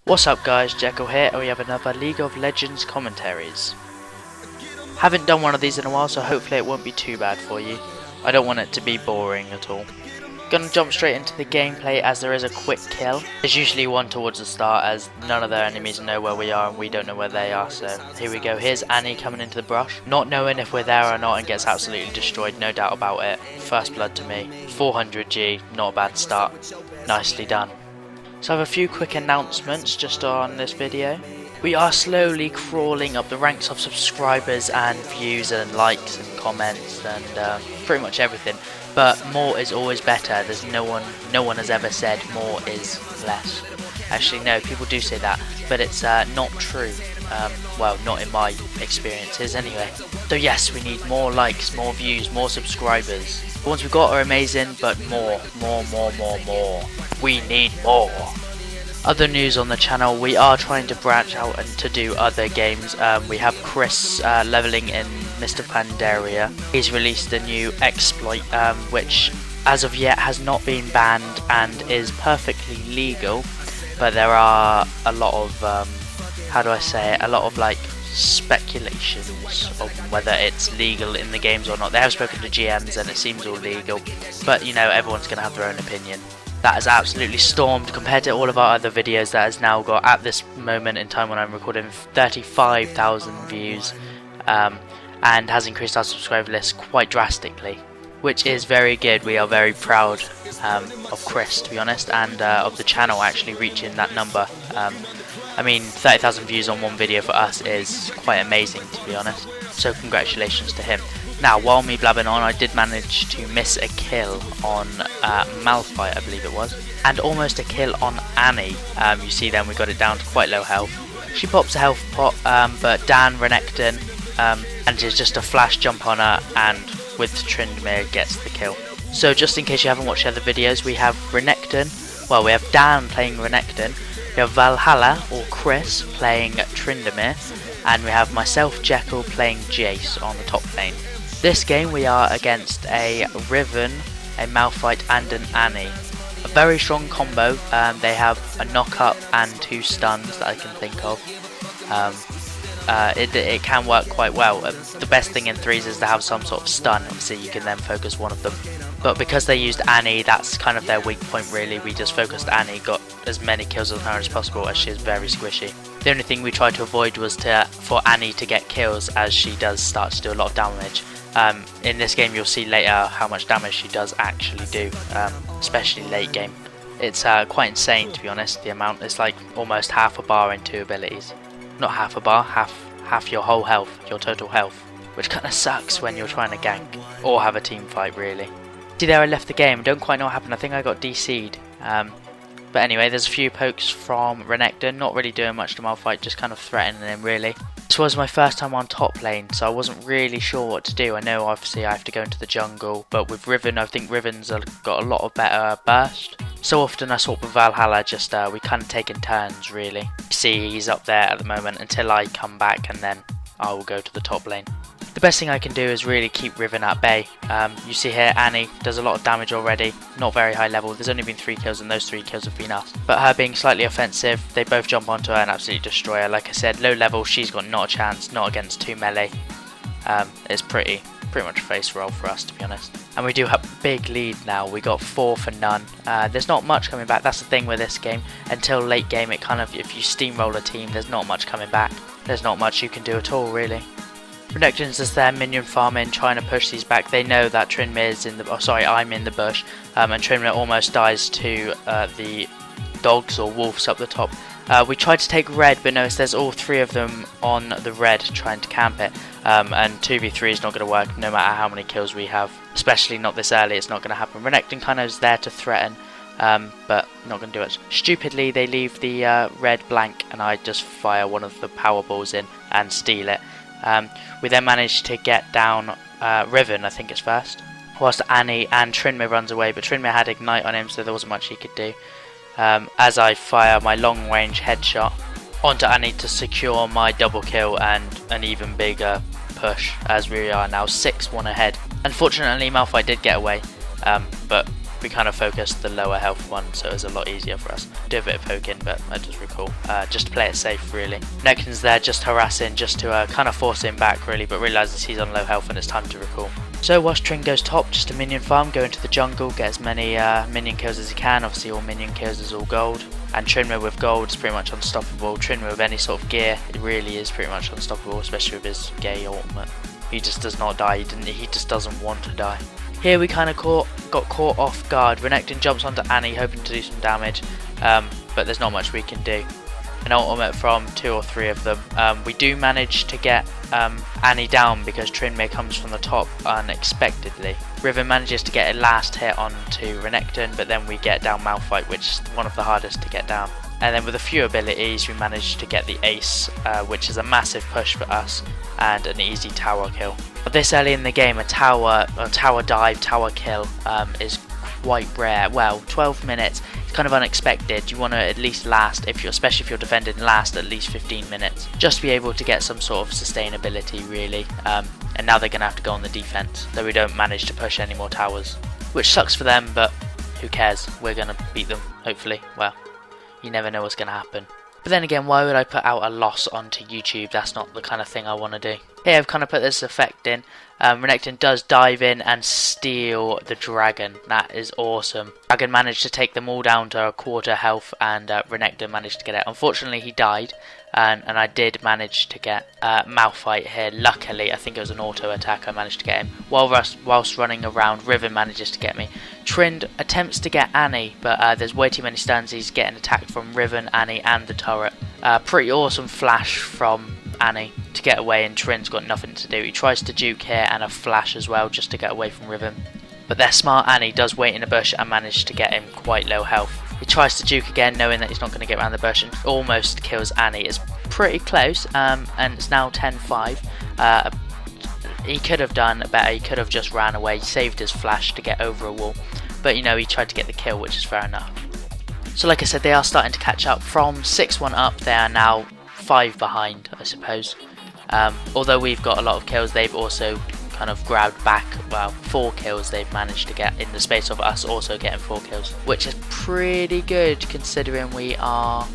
What's up guys, Jekyl here, and we have another League of Legends commentaries. Haven't done one of these in a while, so hopefully it won't be too bad for you. I don't want it to be boring at all. Gonna jump straight into the gameplay as there is a quick kill. There's usually one towards the start as none of their enemies know where we are and we don't know where they are, so here we go. Here's Annie coming into the brush, not knowing if we're there or not, and gets absolutely destroyed, no doubt about it. First blood to me. 400 G, not a bad start. Nicely done. So I have a few quick announcements just on this video. We are slowly crawling up the ranks of subscribers and views and likes and comments and pretty much everything. But more is always better. There's no one has ever said more is less. Actually no, people do say that, but it's not true. Well, not in my experiences anyway. So yes, we need more likes, more views, more subscribers. The ones we've got are amazing, but more. We need more. Other news on the channel, we are trying to branch out and to do other games. We have Chris leveling in Mr. Pandaria. He's released a new Xsplit, which as of yet has not been banned and is perfectly legal. But there are a lot of, how do I say it, a lot of like speculations on whether it's legal in the games or not. They have spoken to GMs and it seems all legal, but you know, everyone's going to have their own opinion. That has absolutely stormed compared to all of our other videos. That has now got, at this moment in time when I'm recording, 35,000 views, and has increased our subscriber list quite drastically, which is very good. We are very proud of Chris, to be honest, and of the channel actually reaching that number. I mean, 30,000 views on one video for us is quite amazing, to be honest, so congratulations to him. Now, while me blabbing on, I did manage to miss a kill on Malphite, I believe it was, and almost a kill on Annie. You see then we got it down to quite low health. She pops a health pot, but Dan, Renekton, and it's just a flash jump on her, and with Trynd gets the kill. So just in case you haven't watched the other videos, we have Renekton, well we have Dan playing Renekton, we have Valhalla, or Chris, playing Trynd, and we have myself, Jekyl, playing Jace on the top lane. This game we are against a Ravine, a Malphite and an Annie. A very strong combo. They have a knock up and 2 stuns that I can think of. It can work quite well. The best thing in 3s is to have some sort of stun, so you can then focus one of them. But because they used Annie, that's kind of their weak point really. We just focused Annie, got as many kills on her as possible as she is very squishy. The only thing we tried to avoid was for Annie to get kills, as she does start to do a lot of damage. In this game you'll see later how much damage she does actually do, especially late game. It's quite insane, to be honest, the amount. It's like almost half a bar in 2 abilities. Not half a bar, half your whole health, your total health, which kind of sucks when you're trying to gank or have a team fight really. See there, I left the game, don't quite know what happened. I think I got DC'd. But anyway, there's a few pokes from Renekton, not really doing much to Malphite, just kind of threatening him really. This was my first time on top lane, so I wasn't really sure what to do. I know obviously I have to go into the jungle, but with Ravine, I think Ravine's got a lot of better burst. So often I swap with Valhalla, just we kind of take in turns really. See, he's up there at the moment until I come back, and then I will go to the top lane. The best thing I can do is really keep Ravine at bay. You see here, Annie does a lot of damage already, not very high level. There's only been 3 kills and those 3 kills have been us. But her being slightly offensive, they both jump onto her and absolutely destroy her. Like I said, low level, she's got not a chance, not against 2 melee. It's pretty much a face roll for us, to be honest. And we do have a big lead now. We got 4 for none. There's not much coming back. That's the thing with this game. Until late game, it kind of, if you steamroll a team, there's not much coming back. There's not much you can do at all, really. Renekton's just there minion farming, trying to push these back. They know that Trynd is in the, I'm in the bush, and Trynd almost dies to the dogs or wolves up the top. We tried to take red, but notice there's all 3 of them on the red trying to camp it, and 2v3 is not going to work no matter how many kills we have, especially not this early. It's not going to happen. Renekton kind of is there to threaten, but not going to do it. Stupidly, they leave the red blank, and I just fire one of the power balls in and steal it. We then managed to get down Ravine, I think it's first, whilst Annie and Trynd runs away, but Trynd had ignite on him, so there wasn't much he could do. As I fire my long range headshot onto Annie to secure my double kill and an even bigger push, as we are now 6-1 ahead. Unfortunately Malphite did get away, but we kind of focused the lower health one, so it was a lot easier for us. Do a bit of poking, but I just recall, just to play it safe really. Renekton's there just harassing, just to kind of force him back really, but realises he's on low health and it's time to recall. So whilst Trynd goes top, just a minion farm, go into the jungle, get as many minion kills as he can. Obviously all minion kills is all gold. And Trynd with gold is pretty much unstoppable. Trynd with any sort of gear, it really is pretty much unstoppable, especially with his gay ultimate. He just does not die, he just doesn't want to die. Here we kind of got caught off guard. Renekton jumps onto Annie hoping to do some damage, but there's not much we can do. An ultimate from 2 or 3 of them. We do manage to get Annie down because Trynd comes from the top unexpectedly. Ravine manages to get a last hit onto Renekton, but then we get down Malphite, which is one of the hardest to get down. And then with a few abilities we managed to get the ace, which is a massive push for us, and an easy tower kill. But this early in the game, a tower dive, tower kill is quite rare. Well, 12 minutes, it's kind of unexpected. You want to at least last, especially if you're defending, last at least 15 minutes. Just to be able to get some sort of sustainability really. And now they're going to have to go on the defense, though we don't manage to push any more towers. Which sucks for them, but who cares? We're going to beat them, hopefully. Well, you never know what's going to happen. But then again, why would I put out a loss onto YouTube? That's not the kind of thing I want to do. Here I've kind of put this effect in. Renekton does dive in and steal the dragon. That is awesome. Dragon managed to take them all down to a quarter health, and Renekton managed to get it. Unfortunately he died, and I did manage to get Malphite here. Luckily, I think it was an auto attack, I managed to get him. Whilst running around, Ravine manages to get me. Trynd attempts to get Annie, but there's way too many stuns. He's getting attacked from Ravine, Annie and the turret. Pretty awesome flash from Annie to get away, and Trynd's got nothing to do. He tries to juke here and a flash as well just to get away from Ravine. But their smart Annie does wait in a bush and manage to get him quite low health. He tries to juke again, knowing that he's not going to get around the bush, and almost kills Annie. It's pretty close, and it's now 10-5. He could have done better. He could have just ran away, saved his flash to get over a wall. But you know, he tried to get the kill, which is fair enough. So like I said, they are starting to catch up. From 6-1 up, they are now 5 behind, I suppose. Although we've got a lot of kills, they've also kind of grabbed back. Well, 4 kills they've managed to get in the space of us also getting 4 kills, which is pretty good considering we are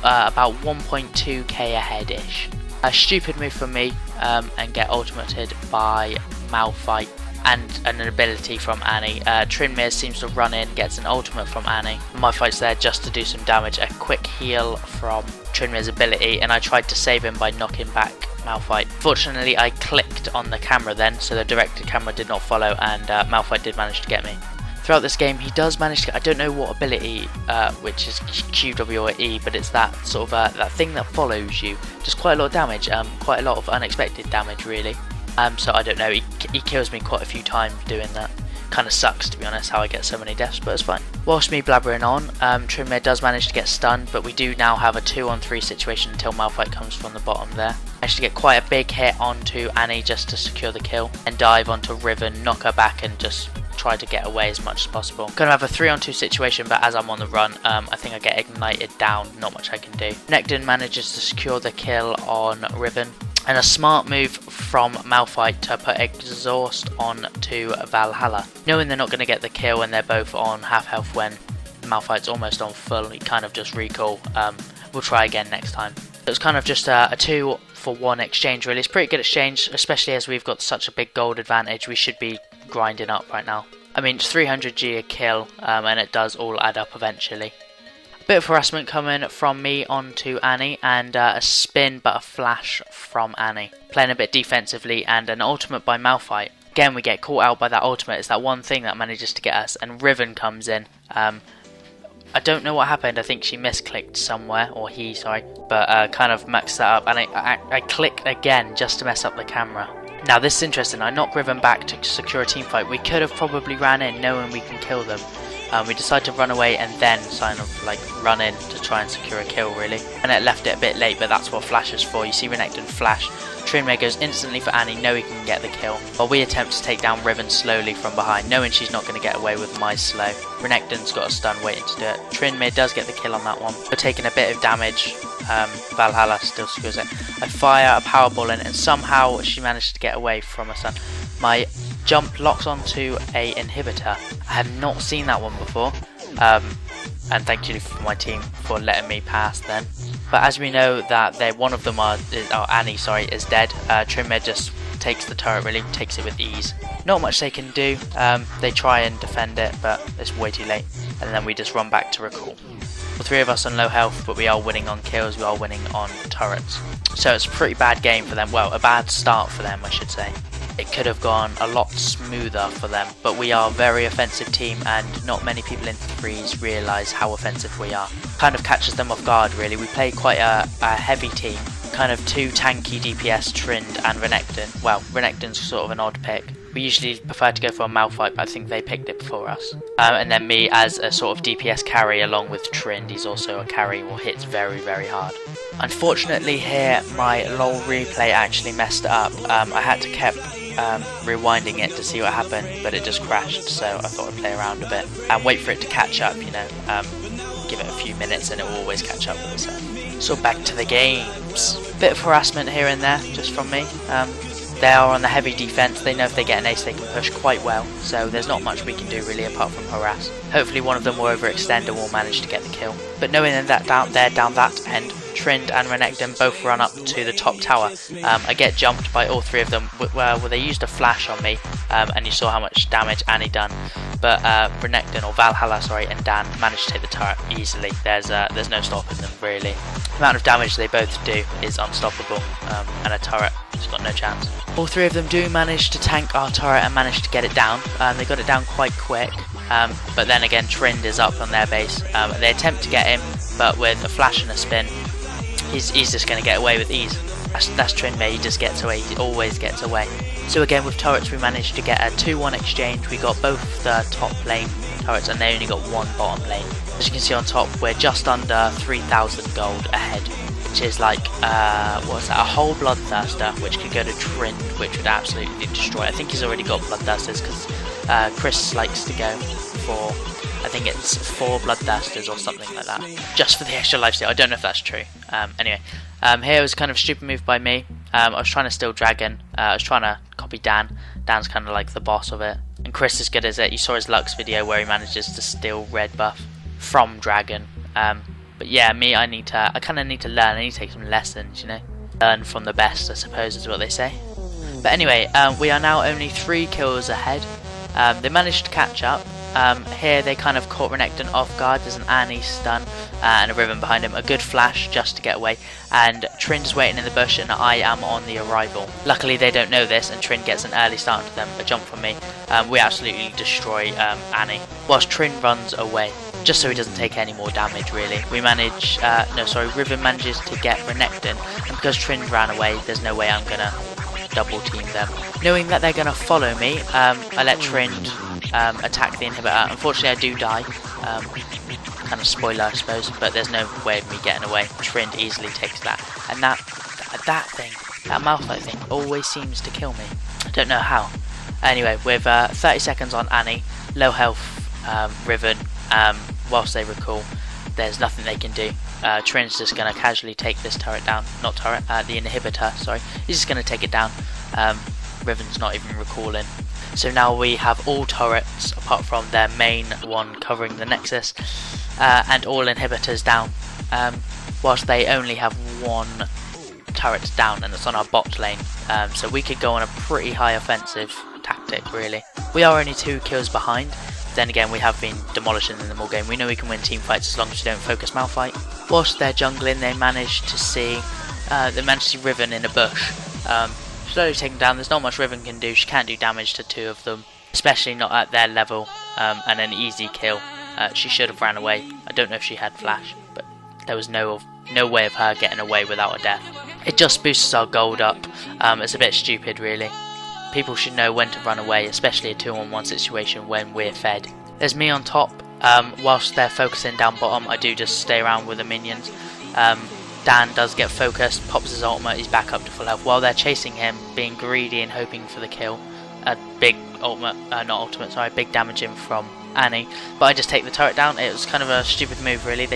about 1.2k ahead-ish. A stupid move from me, and get ultimated by Malphite and an ability from Annie. Trynd seems to run in, gets an ultimate from Annie. Malphite's there just to do some damage. A quick heal from Trynd's ability, and I tried to save him by knocking back Malphite. Fortunately, I clicked on the camera then, so the directed camera did not follow, and Malphite did manage to get me. Throughout this game, he does manage to get, I don't know what ability, which is Q, W or E, but it's that sort of, that thing that follows you. Just quite a lot of damage, quite a lot of unexpected damage really. So I don't know, he kills me quite a few times doing that. Kind of sucks, to be honest, how I get so many deaths, but it's fine. Whilst me blabbering on, Trynd does manage to get stunned, but we do now have a 2-on-3 situation until Malphite comes from the bottom there. Managed to get quite a big hit onto Annie just to secure the kill, and dive onto Ravine, knock her back and just try to get away as much as possible. Gonna have a 3-on-2 situation, but as I'm on the run, I think I get ignited down, not much I can do. Renekton manages to secure the kill on Ravine. And a smart move from Malphite to put exhaust on to Valhalla. Knowing they're not going to get the kill and they're both on half health when Malphite's almost on full, he kind of just recall. We'll try again next time. So it's kind of just a 2-for-1 exchange really. It's pretty good exchange, especially as we've got such a big gold advantage. We should be grinding up right now. I mean, it's 300g a kill, and it does all add up eventually. Bit of harassment coming from me onto Annie, and a spin but a flash from Annie. Playing a bit defensively, and an ultimate by Malphite. Again, we get caught out by that ultimate. It's that one thing that manages to get us, and Ravine comes in. I don't know what happened. I think she misclicked somewhere, or he, sorry. But kind of maxed that up, and I clicked again just to mess up the camera. Now this is interesting. I knocked Ravine back to secure a team fight. We could have probably ran in knowing we can kill them. We decided to run away and then kind of like run in to try and secure a kill really. And it left it a bit late, but that's what flash is for. You see Renekton flash. Trynd goes instantly for Annie, know he can get the kill. While we attempt to take down Ravine slowly from behind, knowing she's not going to get away with my slow. Renekton's got a stun waiting to do it. Trynd does get the kill on that one. We're taking a bit of damage. Valhalla still secures it. I fire a power ball in, and somehow she managed to get away from a stun. My jump locks onto a inhibitor. I have not seen that one before, and thank you for my team for letting me pass then. But as we know that one of them Annie is dead, Trynd just takes the turret, really takes it with ease. Not much they can do. They try and defend it, but it's way too late, and then we just run back to recall. All three of us on low health, but we are winning on kills, we are winning on turrets. So it's a pretty bad game for them, well, a bad start for them I should say. It could have gone a lot smoother for them, but we are a very offensive team and not many people in threes realise how offensive we are. Kind of catches them off guard really. We play quite a heavy team, kind of two tanky DPS, Trynd and Renekton. Well, Renekton's sort of an odd pick. We usually prefer to go for a Malphite, but I think they picked it before us. And then me as a sort of DPS carry along with Trynd. He's also a carry who hits very, very hard. Unfortunately here, my LOL replay actually messed it up. I had to keep rewinding it to see what happened, but it just crashed, so I thought I'd play around a bit and wait for it to catch up, you know. Give it a few minutes and it will always catch up with itself. So back to the games. Bit of harassment here and there, just from me. They are on the heavy defense. They know if they get an ace they can push quite well, so there's not much we can do really apart from harass. Hopefully one of them will overextend and will manage to get the kill. But knowing that they're down that end, Trynd and Renekton both run up to the top tower. I get jumped by all three of them. Well, they used a flash on me, and you saw how much damage Annie done. But Renekton, or Valhalla, and Dan managed to take the turret easily. There's no stopping them really. The amount of damage they both do is unstoppable, and a turret has got no chance. All three of them do manage to tank our turret and manage to get it down. They got it down quite quick. But then again, Trynd is up on their base. They attempt to get him, but with a flash and a spin, he's just going to get away with ease. That's Trynd, mate. He just gets away. He always gets away. So again, with turrets, we managed to get a 2-1 exchange. We got both the top lane turrets, and they only got one bottom lane. As you can see on top, we're just under 3,000 gold ahead, which is like what's that? A whole bloodthirster, which could go to Trynd, which would absolutely destroy. I think he's already got bloodthirsters because Chris likes to go for, I think it's 4 bloodthirsters or something like that, just for the extra lifesteal. I don't know if that's true. Anyway, here was kind of a stupid move by me. I was trying to steal Dragon. I was trying to copy Dan. Dan's kind of like the boss of it, and Chris is good as it. You saw his Lux video where he manages to steal red buff from Dragon. But yeah, me, I kind of need to learn. I need to take some lessons, you know. Learn from the best, I suppose, is what they say. But anyway, we are now only 3 kills ahead. They managed to catch up. Here they kind of caught Renekton off guard. There's an Annie stun and a Ravine behind him. A good flash just to get away. And Trynd is waiting in the bush and I am on the arrival. Luckily they don't know this and Trynd gets an early start to them. A jump from me. We absolutely destroy Annie. Whilst Trynd runs away, just so he doesn't take any more damage really. We manage, Ravine manages to get Renekton. And because Trynd ran away, there's no way I'm going to double team them. Knowing that they're going to follow me, I let Trynd attack the inhibitor. Unfortunately I do die, kind of spoiler I suppose, but there's no way of me getting away. Trynd easily takes that, and that Malphite thing always seems to kill me. I don't know how. Anyway, with 30 seconds on Annie, low health Ravine, whilst they recall, there's nothing they can do. Trynd's just going to casually take this turret down, not turret, the inhibitor, sorry. He's just going to take it down. Ravine's not even recalling. So now we have all turrets apart from their main one covering the nexus, and all inhibitors down, whilst they only have 1 turret down, and it's on our bot lane. So we could go on a pretty high offensive tactic really. We are only 2 kills behind. Then again, we have been demolishing them all game. We know we can win team fights as long as we don't focus Malphite. Whilst they're jungling, they managed to see Ravine in a bush. Slowly taken down. There's not much Ravine can do. She can't do damage to 2 of them, especially not at their level. And an easy kill. She should have ran away. I don't know if she had flash, but there was no way of her getting away without a death. It just boosts our gold up. It's a bit stupid really. People should know when to run away, especially a 2-on-1 situation when we're fed. There's me on top. Whilst they're focusing down bottom, I do just stay around with the minions. Dan does get focused, pops his ultimate, he's back up to full health. While they're chasing him, being greedy and hoping for the kill, a big big damage in from Annie. But I just take the turret down. It was kind of a stupid move really.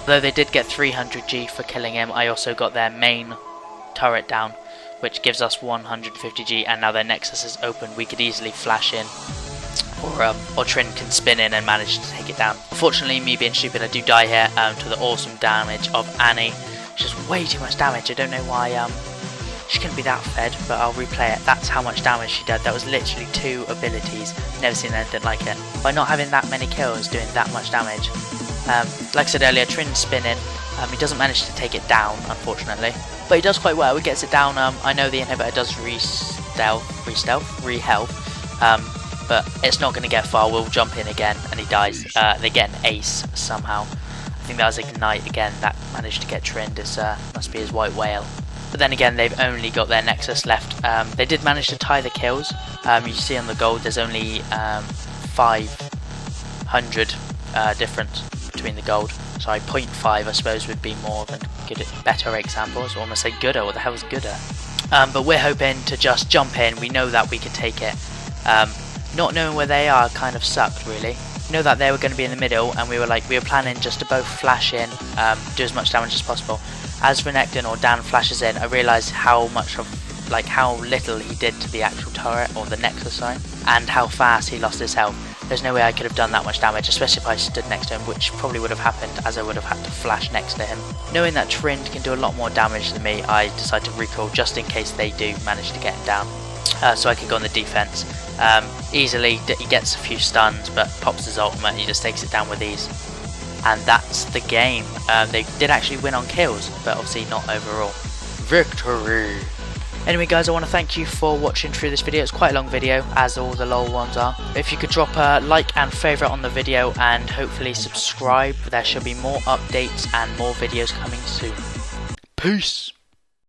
Though they did get 300 G for killing him, I also got their main turret down, which gives us 150g, and now their Nexus is open. We could easily flash in, or Trynd can spin in and manage to take it down. Unfortunately, me being stupid, I do die here to the awesome damage of Annie. It's just way too much damage. I don't know why she couldn't be that fed, but I'll replay it. That's how much damage she did. That was literally 2 abilities. Never seen anything like it. By not having that many kills, doing that much damage. Like I said earlier, Trynd spinning. He doesn't manage to take it down, unfortunately, but he does quite well. He gets it down. I know the inhibitor does re-health, but it's not going to get far. We'll jump in again, and he dies. They get an ace somehow. I think that was Ignite again that managed to get Trynd. Must be his white whale. But then again, they've only got their Nexus left. They did manage to tie the kills. You see on the gold, there's only 500 difference between the gold. Sorry, 0.5 I suppose would be more of a better example. I almost say gooder. What the hell is gooder? But we're hoping to just jump in. We know that we could take it. Not knowing where they are kind of sucked, really. Know that they were going to be in the middle, and we were planning just to both flash in, do as much damage as possible. As Renekton or Dan flashes in, I realised how little he did to the actual turret, or the Nexus, sorry, and how fast he lost his health. There's no way I could have done that much damage, especially if I stood next to him, which probably would have happened, as I would have had to flash next to him. Knowing that Trynd can do a lot more damage than me, I decided to recall just in case they do manage to get him down, so I could go on the defense. Easily, he gets a few stuns, but pops his ultimate and he just takes it down with ease. And that's the game. They did actually win on kills, but obviously not overall. Victory! Anyway guys, I want to thank you for watching through this video. It's quite a long video, as all the LOL ones are. If you could drop a like and favourite on the video, and hopefully subscribe, there should be more updates and more videos coming soon. Peace!